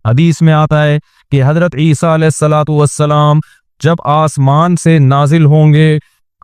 हदीस में आता है कि हजरत ईसा अलैहिस्सलातु वस्सलाम जब आसमान से नाजिल होंगे,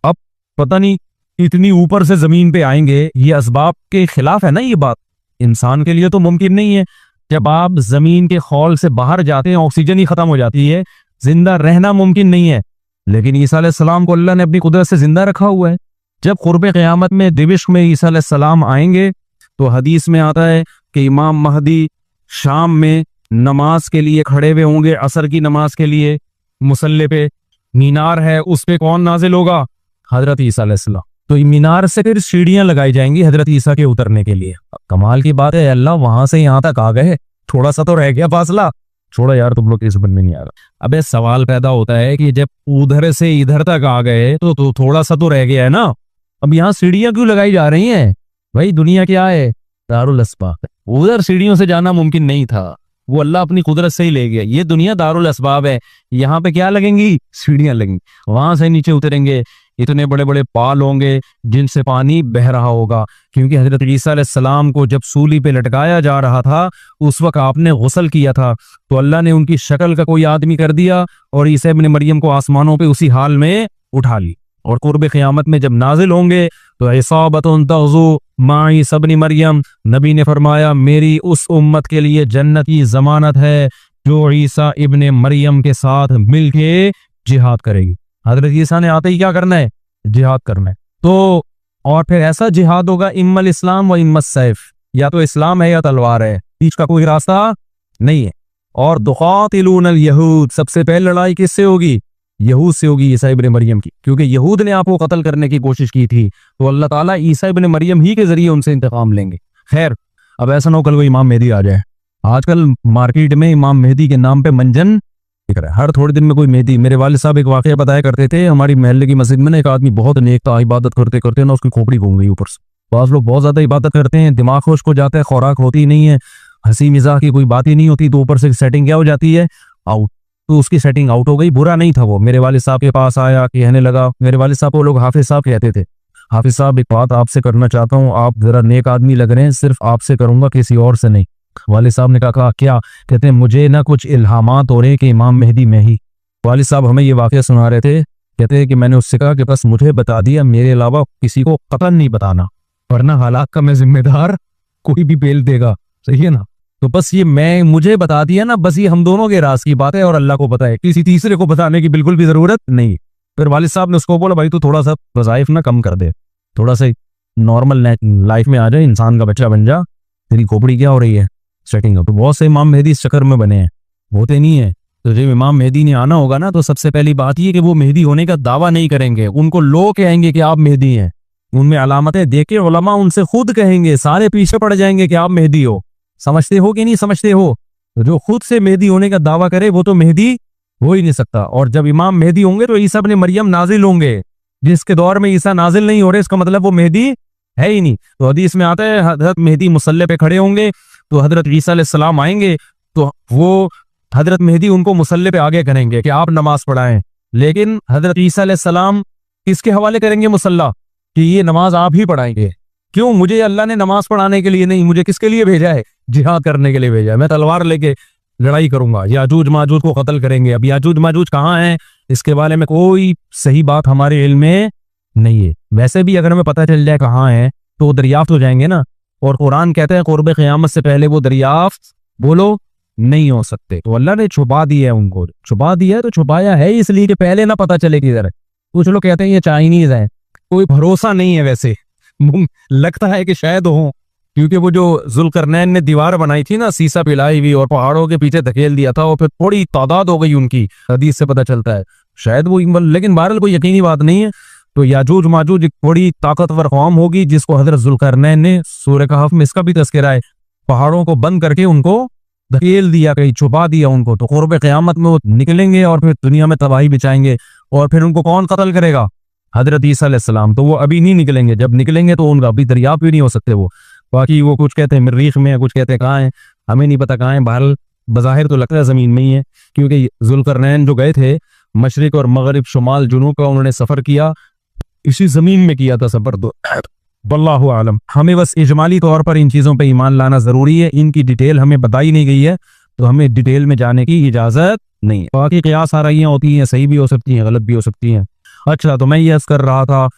अब पता नहीं इतनी ऊपर से जमीन पे आएंगे, ये असबाब के खिलाफ है ना, ये बात इंसान के लिए तो मुमकिन नहीं है। जब आप जमीन के खौल से बाहर जाते हैं ऑक्सीजन ही खत्म हो जाती है, जिंदा रहना मुमकिन नहीं है। लेकिन ईसा अलैहिस्सलाम को अल्लाह ने अपनी कुदरत से जिंदा रखा हुआ है। जब कुर्ब क़यामत में दिमिश्क में ईसा अलैहिस्सलाम आएंगे तो हदीस में आता है कि इमाम महदी शाम में नमाज के लिए खड़े हुए होंगे, असर की नमाज के लिए। मुसल्ले पे मीनार है, उस पे कौन नाजिल होगा? हजरत ईसा अलैहिस्सलाम। तो मीनार से फिर सीढ़ियां लगाई जाएंगी हजरत ईसा के उतरने के लिए। कमाल की बात है, अल्लाह वहां से यहां तक आ गए, थोड़ा सा तो रह गया फासला। छोड़ो यार, तुम लोग इस बन में नहीं आ रहा। अबे सवाल पैदा होता है कि जब उधर से इधर तक आ गए तो थोड़ा सा तो रह गया है ना। अब यहाँ सीढ़ियां क्यों लगाई जा रही हैं? भाई दुनिया क्या है? दारुल अस्बाब। उधर सीढ़ियों से जाना मुमकिन नहीं था, वो अल्लाह अपनी कुदरत से ही ले गया। ये दुनिया दारुल अस्बाब है, यहाँ पे क्या लगेंगी? सीढ़ियां लगेंगी। वहां से नीचे उतरेंगे, इतने बड़े बड़े पाल होंगे जिनसे पानी बह रहा होगा, क्योंकि हजरत ईसा अलैहिस्सलाम को जब सूली पे लटकाया जा रहा था उस वक्त आपने गुस्ल किया था, तो अल्लाह ने उनकी शक्ल का कोई आदमी कर दिया और ईसा इब्न मरियम को आसमानों पे उसी हाल में उठा ली। और कुर्ब क़यामत में जब नाजिल होंगे तो इसाबतुन तग़ज़ू माई सबनी मरियम, नबी ने फरमाया मेरी उस उम्मत के लिए जन्नत की जमानत है जो ईसा इब्न मरियम के साथ मिलके जिहाद करेगी। हजरत ईसा ने आते ही क्या करना है? जिहाद करना है। तो और फिर ऐसा जिहाद होगा इम्मल इस्लाम व इम्मत सैफ, या तो इस्लाम है या तलवार है, बीच का कोई रास्ता नहीं है। और दुक़ातिलूनल यहूद, सबसे पहले लड़ाई किससे होगी? यहूद से होगी, ईसा इब्न मरियम की, क्योंकि यहूद ने आपको कत्ल करने की कोशिश की थी, तो अल्लाह ताला ईसा इब्न मरियम ही के जरिए उनसे इंतकाम लेंगे। खैर, अब ऐसा ना हो कल वो इमाम मेहदी आ जाए। आजकल मार्केट में इमाम मेहदी के नाम पे मंजन दिख रहा है, हर थोड़े दिन में कोई मेहदी। मेरे वालिद साहब एक वाकया बताया करते थे, हमारी महल्ले की मस्जिद में ना एक आदमी बहुत नेक था, इबादत करते करते ना उसकी खोपड़ी घूम गई ऊपर से। बाज़ लोग बहुत ज्यादा इबादत करते हैं, दिमाग खुश हो जाता है, खुराक होती नहीं है, हंसी मिजाक की कोई बात ही नहीं होती, तो ऊपर से सेटिंग क्या हो जाती है? आउट। तो उसकी सेटिंग आउट हो गई। बुरा नहीं था वो, मेरे वालिद साहब के पास आया, कहने लगा, मेरे वालिद साहब को लोग हाफिज साहब कहते थे, हाफिज साहब एक बात आपसे करना चाहता हूँ, आप जरा नेक आदमी लग रहे हैं, सिर्फ आपसे करूंगा, किसी और से नहीं। वालिद साहब ने कहा क्या? कहते हैं मुझे ना कुछ इल्हामात हो रहे हैं कि इमाम मेहदी में ही। वालिद साहब हमें ये वाकया सुना रहे थे, कहते हैं कि मैंने उससे कहा कि बस मुझे बता दिया, मेरे अलावा किसी को कतई नहीं बताना, वरना हालात का मैं जिम्मेदार, कोई भी बेल देगा। सही है ना? तो बस ये मुझे बता दिया ना, बस ये हम दोनों के राज की बात है और अल्लाह को पता है, किसी तीसरे को बताने की बिल्कुल भी जरूरत नहीं। फिर वालिद साहब ने उसको बोला भाई तू थोड़ा सा वज़ाइफ ना कम कर दे, थोड़ा सा नॉर्मल लाइफ में आ जाए, इंसान का बच्चा बन जा, तेरी खोपड़ी क्या हो रही है? Setting up. तो बहुत से इमाम मेहदी इस चक्कर में बने हैं, होते नहीं है। तो जब इमाम मेहदी ने आना होगा ना, तो सबसे पहली बात ये कि वो मेहदी होने का दावा नहीं करेंगे, उनको लोग कहेंगे कि आप मेहदी हैं, उनमें अलामतें देखे उलमा उनसे खुद कहेंगे, सारे पीछे पड़ जाएंगे कि आप मेहदी हो। समझते हो कि नहीं समझते हो? जो खुद से मेहदी होने का दावा करे वो तो मेहदी हो ही नहीं सकता। और जब इमाम मेहदी होंगे तो ईसा इब्न मरियम नाजिल होंगे, जिसके दौर में ईसा नाजिल नहीं हो रहे, इसका मतलब वो मेहदी है ही नहीं। तो हदीस में आता है हजरत मेहदी मुसल्ले पे खड़े होंगे, तो हजरत ईसा अलैहिस्सलाम आएंगे, तो वो हजरत मेहदी उनको मुसल्ले पे आगे करेंगे कि आप नमाज पढ़ाएं। लेकिन हजरत ईसा अलैहिस्सलाम किसके हवाले करेंगे मुसल्ला? कि ये नमाज आप ही पढ़ाएंगे। क्यों? मुझे अल्लाह ने नमाज पढ़ाने के लिए नहीं, मुझे किसके लिए भेजा है? जिहाद करने के लिए भेजा है। मैं तलवार लेके लड़ाई करूंगा, याजूज माजूज को कत्ल करेंगे। अब याजूज माजूज कहाँ हैं, इसके बारे में कोई सही बात हमारे इल्म में नहीं है। वैसे भी अगर हमें पता चल जाए कहाँ है तो दरियाफ्त हो जाएंगे ना, और कुरान कहते हैं कुर्ब क़यामत से पहले वो दरियाफ्त बोलो नहीं हो सकते। तो अल्लाह ने छुपा दिया है, उनको छुपा दिया है, तो छुपाया है इसलिए कि पहले ना पता चले किधर है। कुछ लोग कहते हैं ये चाइनीज है, कोई भरोसा नहीं है, वैसे लगता है कि शायद हो, क्योंकि वो जो जुल्करनैन ने दीवार बनाई थी ना, सीसा पिलाई हुई, और पहाड़ों के पीछे धकेल दिया था, और फिर थोड़ी तादाद हो गई उनकी, हदीस से पता चलता है शायद वो, लेकिन बहरहाल कोई यकीनी बात नहीं है। तो याजूज माजूज एक बड़ी ताकतवर कौम होगी जिसको हजरत जुल्करनैन ने सूरह कहफ में इसका भी तज़किरा है, पहाड़ों को बंद करके उनको धकेल दिया, कहीं छुपा दिया उनको। तो कुर्ब क़यामत में वो निकलेंगे और फिर दुनिया में तबाही बिछाएंगे, और फिर उनको कौन कत्ल करेगा? हजरत ईसा अलैहिस्सलाम। तो वो अभी नहीं निकलेंगे, जब निकलेंगे तो उनका अभी दरियाफ्त भी नहीं हो सकते वो। बाकी वो कुछ कहते हैं मरीख में, कुछ कहते हैं कहाँ है, हमें नहीं पता कहाँ है। बहरहाल बज़ाहिर तो लगता है ज़मीन में ही है, क्योंकि जुल्करनैन जो गए थे मशरिक और मगरिब शुमाल जुनूब का उन्होंने सफ़र किया, इसी ज़मीन में किया था सफ़र। तो वल्लाहु आलम। हमें बस इजमाली तौर पर इन चीज़ों पे ईमान लाना ज़रूरी है, इनकी डिटेल हमें बताई नहीं गई है, तो हमें डिटेल में जाने की इजाजत नहीं है। बाकी क़ियास आराइयाँ होती हैं, सही भी हो सकती हैं, गलत भी हो सकती हैं। अच्छा, तो मैं ये अर्ज़ कर रहा था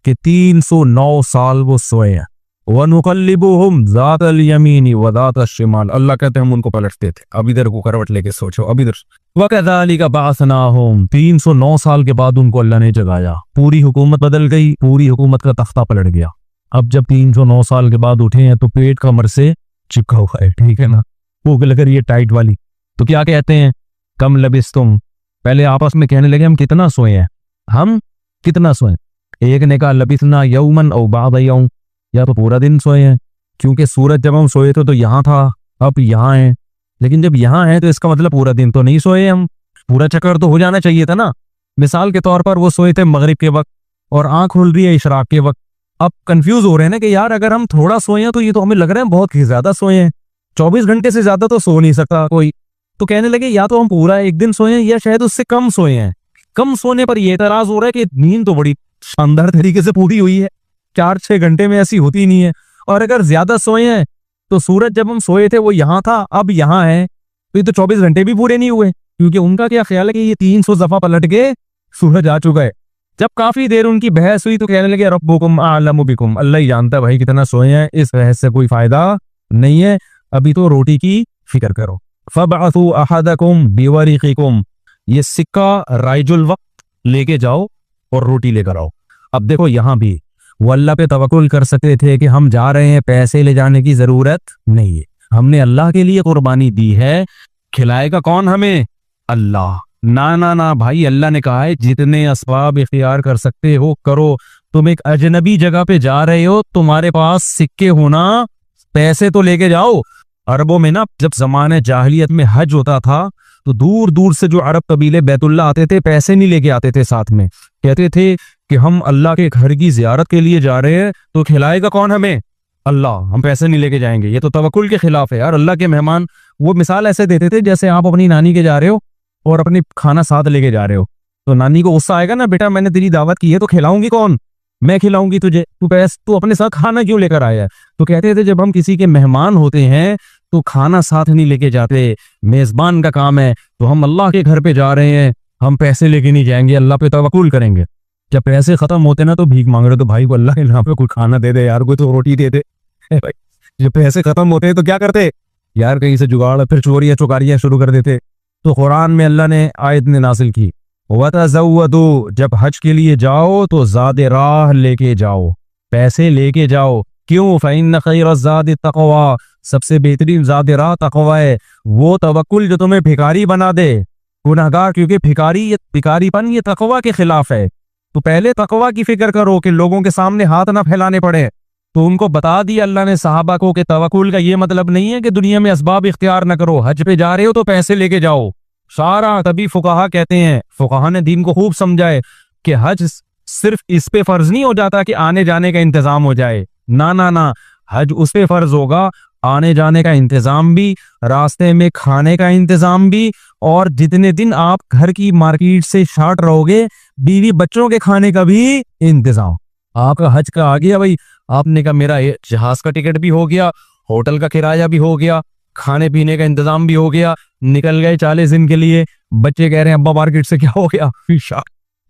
कि 309 साल वो सोए हैं। वनुक़ल्लिबुहुम ज़ातल यमीनी व ज़ातश शिमाल, अल्लाह कहते हैं हम उनको पलटते थे, अब इधर को करवट लेके सोचो, अब इधर। वकज़ालिका बअसनाहुम, 309 साल के बाद उनको अल्लाह ने जगाया। पूरी हुकूमत बदल गई, पूरी हुकूमत का तख्ता पलट गया। अब जब 309 साल के बाद उठे हैं तो पेट कमर से चिपका हुआ है, ठीक है ना, भूख लग रही है टाइट वाली। तो क्या कहते हैं, कम लबिस्तुम, पहले आपस में कहने लगे हम कितना सोए हैं, हम कितना सोए। एक ने कहा लबिसना यौमन औ बाद यौम, या तो पूरा दिन सोए हैं, क्योंकि सूरज जब हम सोए थे तो यहाँ था, अब यहाँ है, लेकिन जब यहाँ है तो इसका मतलब पूरा दिन तो नहीं सोए हम, पूरा चक्कर तो हो जाना चाहिए था ना। मिसाल के तौर पर वो सोए थे मगरिब के वक्त और आंख खुल रही है इशराक के वक्त। अब कंफ्यूज हो रहे हैं ना कि यार अगर हम थोड़ा सोए हैं तो ये तो हमें लग रहा है बहुत ही ज्यादा सोए हैं, 24 घंटे से ज्यादा तो सो नहीं सकता कोई। तो कहने लगे या तो हम पूरा एक दिन सोए हैं या शायद उससे कम सोए हैं। कम सोने पर यह एतराज हो रहा है कि नींद तो बड़ी शानदार तरीके से पूरी हुई है, 4-6 घंटे में ऐसी होती नहीं है। और अगर ज्यादा सोए हैं तो सूरज जब हम सोए थे वो यहाँ था, अब यहाँ है, तो ये तो 24 घंटे भी पूरे नहीं हुए, क्योंकि उनका क्या ख्याल है कि ये 300 दफा पलट के सूरज आ चुका है। जब काफी देर उनकी बहस हुई तो कहने लगे रब्बुकुम अअलमु बिकुम, अल्लाह ही जानता है भाई कितना सोए हैं, इस बहस से कोई फायदा नहीं है, अभी तो रोटी की फिक्र करो। फबअसू अहदकुम बिवरिकिकुम, ये सिक्का राइजुल वक्त लेके जाओ और रोटी लेकर आओ। अब देखो यहाँ भी वो अल्लाह पे तवक्कुल कर सकते थे कि हम जा रहे हैं, पैसे ले जाने की जरूरत नहीं है, हमने अल्लाह के लिए कुर्बानी दी है, खिलाएगा कौन हमें, अल्लाह। ना ना ना भाई, अल्लाह ने कहा है जितने असबाब इख्तियार कर सकते हो करो। तुम एक अजनबी जगह पे जा रहे हो, तुम्हारे पास सिक्के होना, पैसे तो लेके जाओ। अरबों में ना जब जमाने जाहिलियत में हज होता था तो दूर दूर से जो अरब कबीले बैतुल्ला आते थे, पैसे नहीं लेके आते थे साथ में, कहते थे कि हम अल्लाह के घर की जियारत के लिए जा रहे हैं, तो खिलाएगा कौन हमें, अल्लाह, हम पैसे नहीं लेके जाएंगे। ये तो तवक्कुल के खिलाफ है यार, अल्लाह के मेहमान। वो मिसाल ऐसे देते थे जैसे आप अपनी नानी के जा रहे हो और अपनी खाना साथ लेके जा रहे हो, तो नानी को गुस्सा आएगा ना, बेटा मैंने तेरी दावत की है तो खिलाऊंगी कौन, मैं खिलाऊंगी तुझे, तू अपने साथ खाना क्यों लेकर आया है। तो कहते थे जब हम किसी के मेहमान होते हैं तो खाना साथ नहीं लेके जाते, मेजबान का काम है, तो हम अल्लाह के घर पे जा रहे हैं, हम पैसे लेके नहीं जाएंगे, अल्लाह पे तवक्कुल करेंगे। जब पैसे खत्म होते ना तो भीख मांग रहे, तो भाई को अल्लाह के नाम पे कोई खाना दे दे यार, कोई तो रोटी दे दे भाई। जब पैसे खत्म होते हैं तो क्या करते यार, कहीं से जुगाड़, फिर चोरियां चुकारियां शुरू कर देते। तो कुरान में अल्लाह ने आयत ने नासिल की, वतज़व्वदू, जब हज के लिए जाओ तो ज़ादे राह लेके जाओ, पैसे लेके जाओ। क्यों, फ़इन्न खैरज़्ज़ादि तक़वा, सबसे बेहतरीन ज़ादे राह तक़वा है, वो तवक्कुल जो तुम्हें भिखारी बना दे, गुनहगार, क्योंकि भिखारीपन ये तक़वा के खिलाफ है। तो पहले तक़वा की फिक्र करो कि लोगों के सामने हाथ ना फैलाने पड़े। तो उनको बता दिया अल्लाह ने सहाबा को कि तवक्कुल का ये मतलब नहीं है कि दुनिया में असबाब इख्तियार न करो, हज पे जा रहे हो तो पैसे लेके जाओ सारा। तभी फुकाहा कहते हैं, फुकाहा ने दीन को खूब समझाए कि हज सिर्फ इस पे फर्ज नहीं हो जाता कि आने जाने का इंतजाम हो जाए, ना ना ना, हज उस पे फर्ज होगा आने जाने का इंतजाम भी, रास्ते में खाने का इंतजाम भी, और जितने दिन आप घर की मार्केट से शार्ट रहोगे बीवी बच्चों के खाने का भी इंतजाम। आपका हज का आ गया भाई, आपने कहा मेरा जहाज का टिकट भी हो गया, होटल का किराया भी हो गया, खाने पीने का इंतजाम भी हो गया, निकल गए 40 दिन के लिए। बच्चे कह रहे हैं अब्बा मार्केट से क्या हो गया,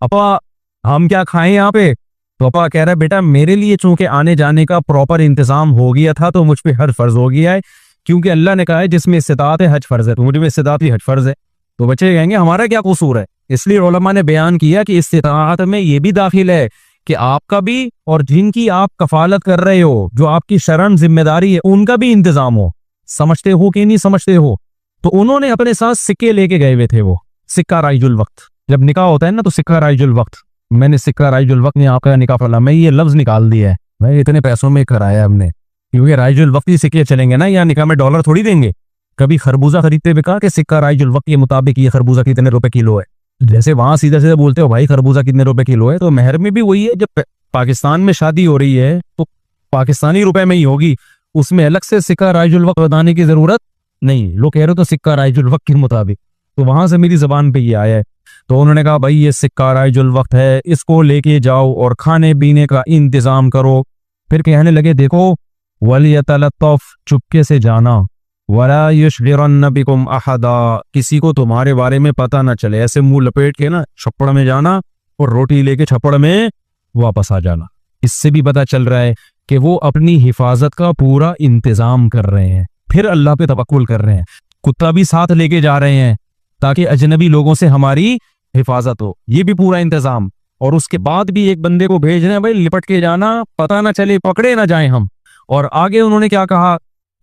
अपा हम क्या खाएं यहाँ पे। तो अपा कह रहा है बेटा मेरे लिए चूंकि आने जाने का प्रॉपर इंतजाम हो गया था तो मुझ पे हज फर्ज हो गया है, क्योंकि अल्लाह ने कहा है जिसमें इस्तिताअत है हज फर्ज है, तो मुझ में इस्तिताअत ही हज फर्ज है। तो बच्चे कहेंगे हमारा क्या कसूर है। इसलिए उलमा ने बयान किया कि इस्तिताअत में ये भी दाखिल है कि आपका भी और जिनकी आप कफालत कर रहे हो, जो आपकी शरम जिम्मेदारी है, उनका भी इंतजाम हो। समझते हो कि नहीं समझते हो। तो उन्होंने अपने साथ सिक्के लेके गए हुए थे, वो सिक्का राइजुल वक्त, जब निकाह होता है ना तो सिक्का राइजुल वक्त, मैंने सिक्का राइजुल वक्त में आपका निकाह फला, मैं ये लफ्ज निकाल दिया है भाई, इतने पैसों में कराया हमने, क्योंकि राइजुल वक्त ही सिक्के चलेंगे ना, या निकाह में डॉलर थोड़ी देंगे। कभी खरबूजा खरीदते हुए कहा कि सिक्का राइजुल वक्त के मुताबिक ये खरबूजा कितने रुपए किलो है, जैसे वहां सीधा सीधा बोलते हो भाई खरबूजा कितने रुपए किलो है, तो मेहर में भी वही है। जब पाकिस्तान में शादी हो रही है तो पाकिस्तानी रुपए में ही होगी, उसमें अलग से सिक्का राइजुल वक्त बताने की जरूरत नहीं। लोग कह रहे हो तो सिक्का राइजुल वक्त के मुताबिक, तो वहां से मेरी जबान पे ये आया है। तो उन्होंने कहा भाई ये सिक्का राइजुल वक्त है, इसको लेके जाओ और खाने पीने का इंतजाम करो। फिर कहने लगे देखो वलियतलत्तफ, चुपके से जाना, वला युशगिरन्न बिकुम अहदा, किसी को तुम्हारे बारे में पता ना चले। ऐसे मुंह लपेट के ना छप्पड़ में जाना और रोटी लेके छप्पड़ में वापस आ जाना। इससे भी पता चल रहा है कि वो अपनी हिफाजत का पूरा इंतजाम कर रहे हैं, फिर अल्लाह पे तवक्कुल कर रहे हैं। कुत्ता भी साथ लेके जा रहे हैं ताकि अजनबी लोगों से हमारी हिफाजत हो, ये भी पूरा इंतजाम। और उसके बाद भी एक बंदे को भेज रहे हैं, भाई लिपट के जाना, पता ना चले पकड़े ना जाए हम। और आगे उन्होंने क्या कहा,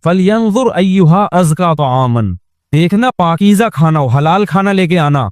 फलयंजुर अय्युहा अज़का तआमन, देखना पाकीज़ा खाना हो, हलाल खाना लेके आना।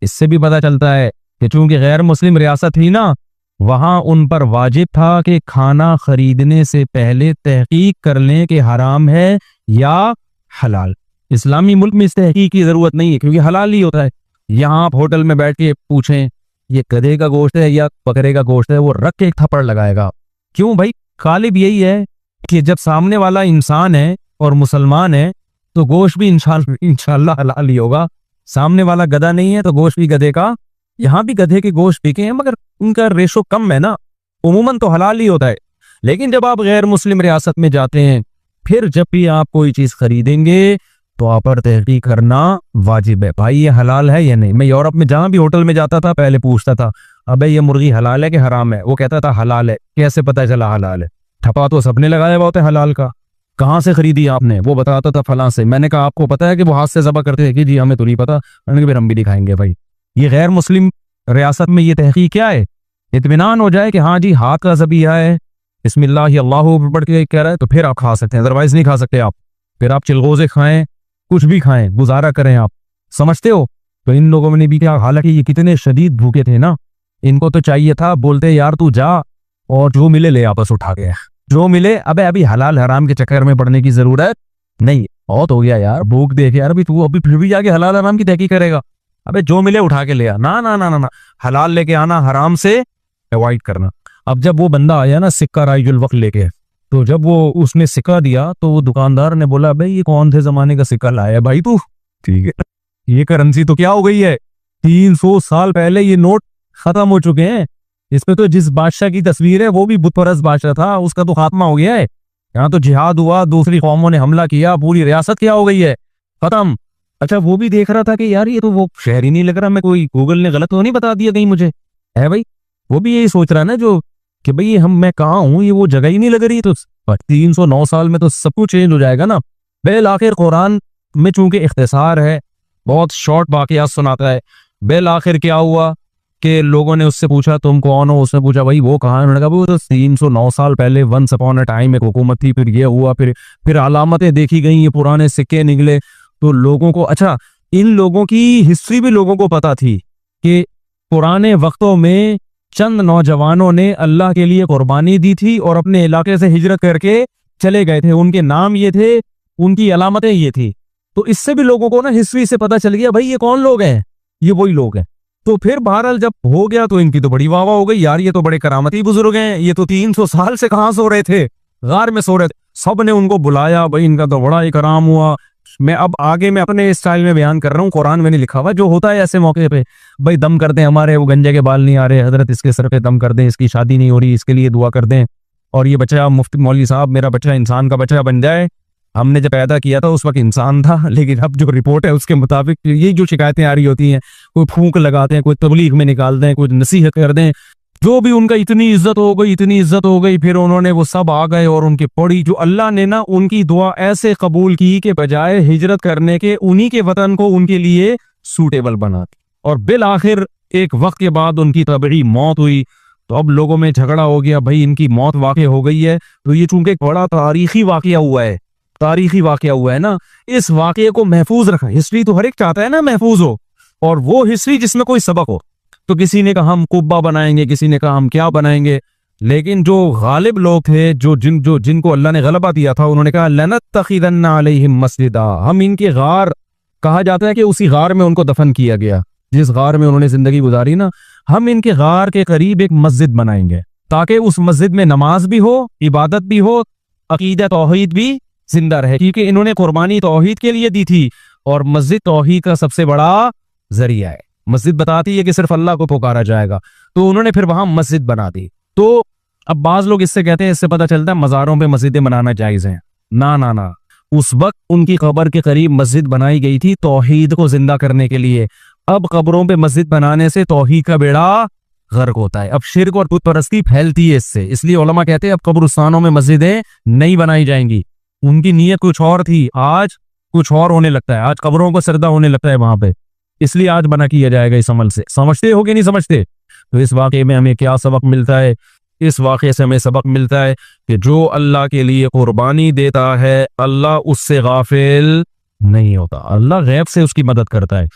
इससे भी पता चलता है कि चूंकि गैर मुस्लिम रियासत थी ना, वहां उन पर वाजिब था कि खाना खरीदने से पहले तहकीक कर लें कि हराम है या हलाल। इस्लामी मुल्क में इस तहकीक की जरूरत नहीं है क्योंकि हलाल ही होता है। यहाँ आप होटल में बैठ के पूछें ये गधे का गोश्त है या बकरे का गोश्त है, वो रख के एक थप्पड़ लगाएगा। क्यों भाई, गालिब यही है कि जब सामने वाला इंसान है और मुसलमान है तो गोश्त भी इंशाल्लाह हलाल ही होगा। सामने वाला गधा नहीं है तो गोश्त भी गधे का। यहाँ भी गधे के गोश्त बिके हैं मगर उनका रेशो कम है ना, उमूमन तो हलाल ही होता है। लेकिन जब आप गैर मुस्लिम रियासत में जाते हैं, फिर जब भी आप कोई चीज खरीदेंगे तो आप पर तहकीक करना वाजिब है, भाई ये हलाल है या नहीं। मैं यूरोप में जहां भी होटल में जाता था पहले पूछता था, अबे ये मुर्गी हलाल है कि हराम है? वो कहता था हलाल है। कैसे पता चला हलाल है? ठपा तो सबने लगाया हुआ होता है हलाल का। कहाँ से खरीदी आपने? वो बताता था फलां से। मैंने कहा आपको पता है कि वो हाथ से ज़बह करते थे? कि जी हमें तो नहीं पता। मैंने कहा फिर हम भी दिखाएंगे भाई। ये गैर मुस्लिम रियासत में ये तहकीक क्या है? इत्मीनान हो जाए कि हाँ जी हाथ का ज़बीहा है, बिस्मिल्लाह अल्लाहू पढ़ के कह रहा है, तो फिर आप खा सकते हैं, अदरवाइज नहीं खा सकते आप। फिर आप चिलगोज़े खाएं, कुछ भी खाएं, गुजारा करें आप, समझते हो? तो इन लोगों ने भी क्या, हालांकि ये कितने शदीद भूखे थे ना, इनको तो चाहिए था, बोलते यार तू जा और जो मिले ले आपस उठा के, जो मिले। अबे अभी हलाल हराम के चक्कर में पड़ने की जरूरत नहीं, बहुत हो गया यार, भूख देख यार, अभी तू अभी फिर भी जाके हलाल हराम की तहकीक करेगा? अबे जो मिले उठा के ले आ, ना ना ना ना ना, हलाल लेके आना, हराम से अवॉइड करना। अब जब वो बंदा आया ना सिक्का राइजुल वक्त लेके, तो जब वो उसने सिक्का दिया तो वो दुकानदार ने बोला भाई ये कौन थे जमाने का सिक्का लाया भाई तू? ठीक है, ये करेंसी तो क्या हो गई है, 300 साल पहले ये नोट खत्म हो चुके हैं। इसमें तो जिस बादशाह की तस्वीर है वो भी बुत परस्त बादशाह था, उसका तो खात्मा हो गया है। यहाँ तो जिहाद हुआ, दूसरी कौमों ने हमला किया, पूरी रियासत क्या हो गई है, खत्म। अच्छा वो भी देख रहा था कि यार ये तो वो शहर ही नहीं लग रहा, मैं कोई गूगल ने गलत तो नहीं बता दिया कहीं मुझे, है भाई? वो भी यही सोच रहा है ना जो कि भाई मैं कहाँ हूँ, ये वो जगह ही नहीं लग रही। तो 309 साल में तो सब कुछ चेंज हो जाएगा ना। बेल आखिर कुरान में चूंकि इख्तिसार है, बहुत शॉर्ट वाकयात सुनाता है। बेल आखिर क्या हुआ कि लोगों ने उससे पूछा तुम कौन हो? उसने पूछा भाई वो कहाँ है? उन्होंने कहा वो तो 309 साल पहले वंस अपॉन अ टाइम एक हुकूमत थी, फिर ये हुआ, फिर अलामतें देखी गई, ये पुराने सिक्के निकले। तो लोगों को, अच्छा इन लोगों की हिस्ट्री भी लोगों को पता थी कि पुराने वक्तों में चंद नौजवानों ने अल्लाह के लिए कुर्बानी दी थी और अपने इलाके से हिजरत करके चले गए थे, उनके नाम ये थे, उनकी अलामतें ये थी। तो इससे भी लोगों को ना हिस्ट्री से पता चल गया भाई ये कौन लोग हैं, ये वही लोग हैं। तो फिर बहरहाल जब हो गया तो इनकी तो बड़ी वाह वाह हो गई, यार ये तो बड़े करामती बुजुर्ग हैं, ये तो 300 साल से कहाँ सो रहे थे, गार में सो रहे थे। सब ने उनको बुलाया, भाई इनका तो बड़ा इकराम हुआ। मैं अब आगे मैं अपने स्टाइल में बयान कर रहा हूँ, कुरान में नहीं लिखा हुआ, जो होता है ऐसे मौके पे, भाई दम कर दें, हमारे वो गंजे के बाल नहीं आ रहे, हजरत इसके सर पे दम कर दें, इसकी शादी नहीं हो रही, इसके लिए दुआ कर दें, और ये बच्चा मुफ्ती मौलवी साहब मेरा बच्चा इंसान का बच्चा बन जाए। हमने जब पैदा किया था उस वक्त इंसान था, लेकिन अब जो रिपोर्ट है उसके मुताबिक ये जो शिकायतें आ रही होती हैं, कोई फूंक लगाते हैं, कोई तबलीग में निकाल दें, कोई नसीहत कर दें, जो भी उनका इतनी इज्जत हो गई, इतनी इज्जत हो गई, फिर उन्होंने वो सब आ गए और उनकी पड़ी, जो अल्लाह ने ना उनकी दुआ ऐसे कबूल की कि बजाय हिजरत करने के उन्हीं के वतन को उनके लिए सूटेबल बना दी। और बिल आखिर एक वक्त के बाद उनकी तबड़ी मौत हुई। तो अब लोगों में झगड़ा हो गया, भाई इनकी मौत वाक़ हो गई है, तो ये चूंकि एक बड़ा तारीखी वाक़या हुआ है, तारीखी वाक़या हुआ है ना, इस वाक़ये को महफूज रखा। हिस्ट्री तो हर एक चाहता है ना महफूज हो, और वो हिस्ट्री जिसमें कोई सबक हो। तो किसी ने कहा हम कुब्बा बनाएंगे, किसी ने कहा हम क्या बनाएंगे, लेकिन जो गालिब लोग थे, जिनको अल्लाह ने गलबा दिया था, उन्होंने कहा लनत्तखिदन्ना अलैहिम मस्जिदा, हम इनके गार, कहा जाता है कि उसी गार में उनको दफन किया गया, जिस गार में उन्होंने जिंदगी गुजारी ना, हम इनके गार के करीब एक मस्जिद बनाएंगे ताकि उस मस्जिद में नमाज भी हो, इबादत भी हो, अकीदा तौहीद भी जिंदा रहे, क्योंकि इन्होंने कुर्बानी तौहीद के लिए दी थी, और मस्जिद तौहीद का सबसे बड़ा जरिया है। मस्जिद बताती है कि सिर्फ अल्लाह को पुकारा जाएगा, तो उन्होंने फिर वहां मस्जिद बना दी। तो अब बाज लोग इससे कहते हैं, इससे पता चलता है मज़ारों पे मस्जिदें बनाना जायज़ है। ना ना ना, उस वक्त उनकी कब्र के करीब मस्जिद बनाई गई थी तौहीद को जिंदा करने के लिए। अब कब्रों पे मस्जिद बनाने से तौहीद का बेड़ा गर्क होता है। अब शिर्क और बुत परस्ती फैलती है इससे, इसलिए उलमा कहते हैं अब कब्रिस्तानों में मस्जिदें नहीं बनाई जाएंगी। उनकी नीयत कुछ और थी, आज कुछ और होने लगता है, आज कब्रों को सरदा होने लगता है वहां पे, इसलिए आज बना किया जाएगा इस अमल से। समझते हो कि नहीं समझते? तो इस वाक़े में हमें क्या सबक मिलता है? इस वाक़े से हमें सबक मिलता है कि जो अल्लाह के लिए कुर्बानी देता है अल्लाह उससे गाफिल नहीं होता, अल्लाह गैब से उसकी मदद करता है।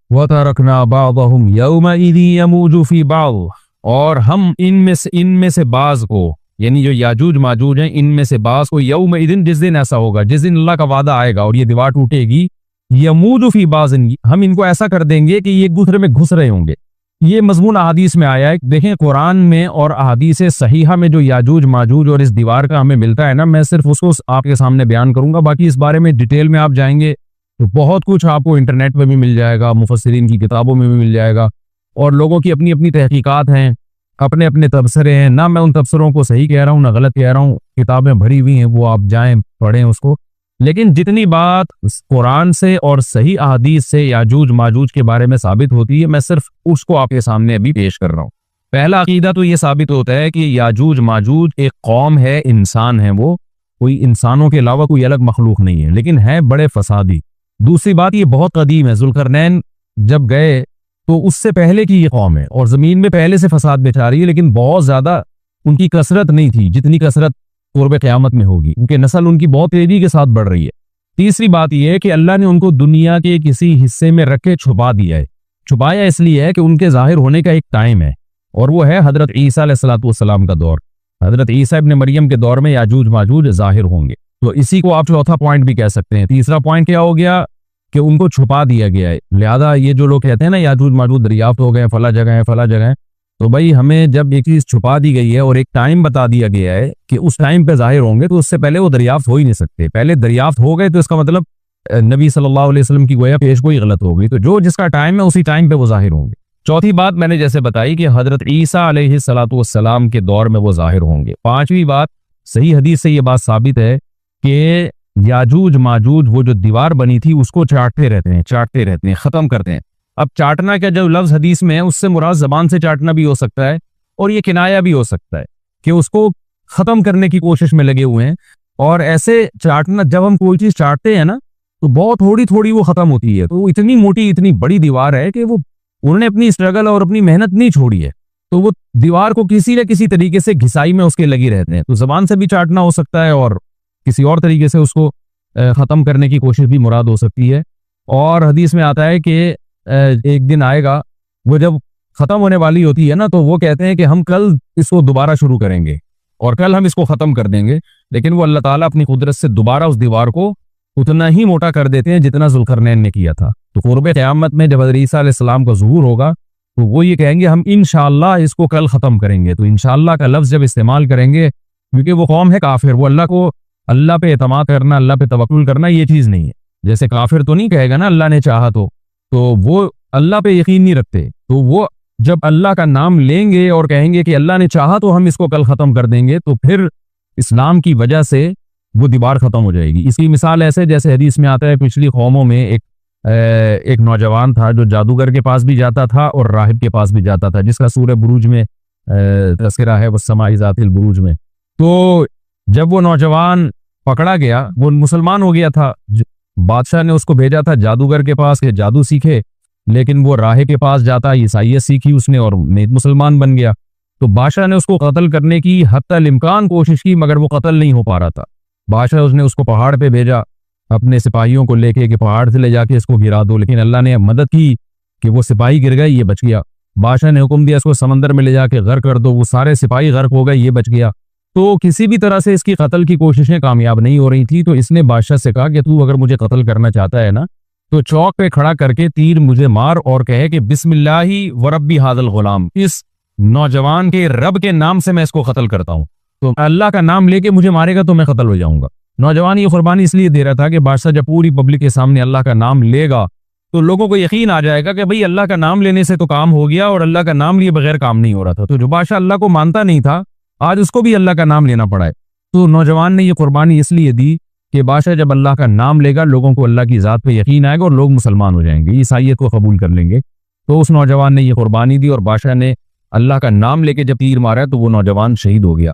वतरकना बादहुम यौमइज़ि यमूजु फी बाद, और हम इनमें से बाज को, यानी जो याजूज माजूज हैं, इनमें से बाज को यौमइज़िन, जिस दिन ऐसा होगा, जिस दिन अल्लाह का वादा आएगा और ये दीवार टूटेगी, यमूजु फी बाज़िन, हम इनको ऐसा कर देंगे कि ये एक दूसरे में घुस रहे होंगे। ये मजमून अहादीस में आया है। देखें कुरान में और अहादीस सहीहा में जो याजूज माजूज और इस दीवार का हमें मिलता है ना, मैं सिर्फ उसको आपके सामने बयान करूंगा, बाकी इस बारे में डिटेल में आप जाएंगे तो बहुत कुछ आपको इंटरनेट पे भी मिल जाएगा, मुफस्सिरीन की किताबों में भी मिल जाएगा, और लोगों की अपनी अपनी तहकीकात हैं, अपने अपने तबसरे हैं ना। मैं उन तबसरों को सही कह रहा हूँ ना गलत कह रहा हूँ, किताबें भरी हुई हैं, वो आप जाएं पढ़ें उसको। लेकिन जितनी बात कुरान से और सही अहादीस से याजूज माजूज के बारे में साबित होती है, मैं सिर्फ उसको आपके सामने अभी पेश कर रहा हूँ। पहला अकीदा तो ये साबित होता है कि याजूज माजूज एक कौम है, इंसान है, वो कोई इंसानों के अलावा कोई अलग मखलूक नहीं है, लेकिन है बड़े फसादी। दूसरी बात, ये बहुत कदीम है, ज़ुल्करनैन जब गए तो उससे पहले की ये कौम है और ज़मीन में पहले से फसाद मचा रही है, लेकिन बहुत ज़्यादा उनकी कसरत नहीं थी जितनी कसरत क़ुर्ब क़यामत में होगी, उनके नस्ल उनकी बहुत तेजी के साथ बढ़ रही है। तीसरी बात यह है कि अल्लाह ने उनको दुनिया के किसी हिस्से में रख के छुपा दिया है। छुपाया इसलिए है कि उनके जाहिर होने का एक टाइम है, और वो है हजरत ईसा अलैहिस्सलाम का दौर। हजरत ईसा इब्न मरियम के दौर में याजूज माजूज जाहिर होंगे, तो इसी को आप चौथा पॉइंट भी कह सकते हैं। तीसरा पॉइंट क्या हो गया कि उनको छुपा दिया गया है। लिहाजा ये जो लोग कहते हैं ना याजूज माजूज दरियाफ्त हो गए, फला जगह है फला जगह है, तो भाई हमें जब एक चीज छुपा दी गई है और एक टाइम बता दिया गया है कि उस टाइम पे जाहिर होंगे, तो उससे पहले वो दरियाफ्त हो ही नहीं सकते। पहले दरियाफ्त हो गए तो इसका मतलब नबी सल्लल्लाहु अलैहि वसल्लम की गोया पेश गोई गलत हो गई। तो जो जिसका टाइम है उसी टाइम पे वो जाहिर होंगे। चौथी बात मैंने जैसे बताई कि हजरत ईसा अलैहिस्सलाम के दौर में वो जाहिर होंगे। पांचवी बात, सही हदीस से ये बात साबित है कि याजूज माजूज वो जो दीवार बनी थी उसको चाटते रहते हैं, खत्म करते हैं। अब चाटना क्या, जो लफ्ज हदीस में है उससे मुराद जबान से चाटना भी हो सकता है और ये किनाया भी हो सकता है कि उसको खत्म करने की कोशिश में लगे हुए हैं। और ऐसे चाटना, जब हम कोई चीज चाटते हैं ना तो बहुत थोड़ी थोड़ी वो खत्म होती है, तो इतनी मोटी इतनी बड़ी दीवार है कि वो उन्होंने अपनी स्ट्रगल और अपनी मेहनत नहीं छोड़ी है, तो वो दीवार को किसी न किसी तरीके से घिसाई में उसके लगे रहते हैं। तो जबान से भी चाटना हो सकता है और किसी और तरीके से उसको खत्म करने की कोशिश भी मुराद हो सकती है। और हदीस में आता है कि एक दिन आएगा वो जब खत्म होने वाली होती है ना, तो वो कहते हैं कि हम कल इसको दोबारा शुरू करेंगे और कल हम इसको खत्म कर देंगे, लेकिन वो अल्लाह ताला अपनी कुदरत से दोबारा उस दीवार को उतना ही मोटा कर देते हैं जितना ज़ुल्करनैन ने किया था। तो क़ुर्ब क़यामत में जब हज़रत ईसा अलैहिस्सलाम का ज़ुहूर होगा तो वो ये कहेंगे हम इंशाअल्लाह इसको कल खत्म करेंगे। तो इंशाअल्लाह का लफ्ज़ जब इस्तेमाल करेंगे, क्योंकि वो कौम है काफिर, वो अल्लाह पे एतमाद करना, अल्लाह पे तवक्कुल करना ये चीज़ नहीं है। जैसे काफिर तो नहीं कहेगा ना अल्लाह ने चाहा तो वो अल्लाह पे यकीन नहीं रखते। तो वो जब अल्लाह का नाम लेंगे और कहेंगे कि अल्लाह ने चाहा तो हम इसको कल खत्म कर देंगे, तो फिर इस्लाम की वजह से वो दीवार खत्म हो जाएगी। इसकी मिसाल ऐसे जैसे हदीस में आता है, पिछली कौमों में एक नौजवान था जो जादूगर के पास भी जाता था और राहिब के पास भी जाता था, जिसका सूरह बुरूज में तज़किरा है, वस्समाई ज़ातिल बुरूज में। तो जब वो नौजवान पकड़ा गया, वो मुसलमान हो गया था, बादशाह ने उसको भेजा था जादूगर के पास कि जादू सीखे, लेकिन वो राहिब के पास जाता, ईसाइयत सीखी उसने और नेक मुसलमान बन गया। तो बादशाह ने उसको कत्ल करने की हत्तल इम्कान कोशिश की, मगर वो कत्ल नहीं हो पा रहा था। बादशाह उसने उसको पहाड़ पे भेजा अपने सिपाहियों को लेके कि पहाड़ से ले जाके इसको गिरा दो, लेकिन अल्लाह ने मदद की कि वो सिपाही गिर गए, ये बच गया। बादशाह ने हुक्म दिया इसको समंदर में ले जाके गर्क कर दो, वो सारे सिपाही गर्क हो गए, ये बच गया। तो किसी भी तरह से इसकी कत्ल की कोशिशें कामयाब नहीं हो रही थी। तो इसने बादशाह से कहा कि तू अगर मुझे कत्ल करना चाहता है ना, तो चौक पे खड़ा करके तीर मुझे मार और कहे कि बिस्मिल्लाही व रब्बी हादल गुलाम, इस नौजवान के रब के नाम से मैं इसको कत्ल करता हूँ। तो अल्लाह का नाम लेके मुझे मारेगा तो मैं कत्ल हो जाऊंगा। नौजवान ये कुर्बानी इसलिए दे रहा था कि बादशाह जब पूरी पब्लिक के सामने अल्लाह का नाम लेगा तो लोगों को यकीन आ जाएगा कि भाई अल्लाह का नाम लेने से तो काम हो गया, और अल्लाह का नाम लिए बगैर काम नहीं हो रहा था। तो जो बादशाह अल्लाह को मानता नहीं था, आज उसको भी अल्लाह का नाम लेना पड़ा है। तो नौजवान ने ये कुर्बानी इसलिए दी कि बादशाह जब अल्लाह का नाम लेगा, लोगों को अल्लाह की ज़ात पे यकीन आएगा और लोग मुसलमान हो जाएंगे, ईसाइयत को कबूल कर लेंगे। तो उस नौजवान ने ये कुर्बानी दी और बादशाह ने अल्लाह का नाम लेके जब तीर मारा तो वो नौजवान शहीद हो गया।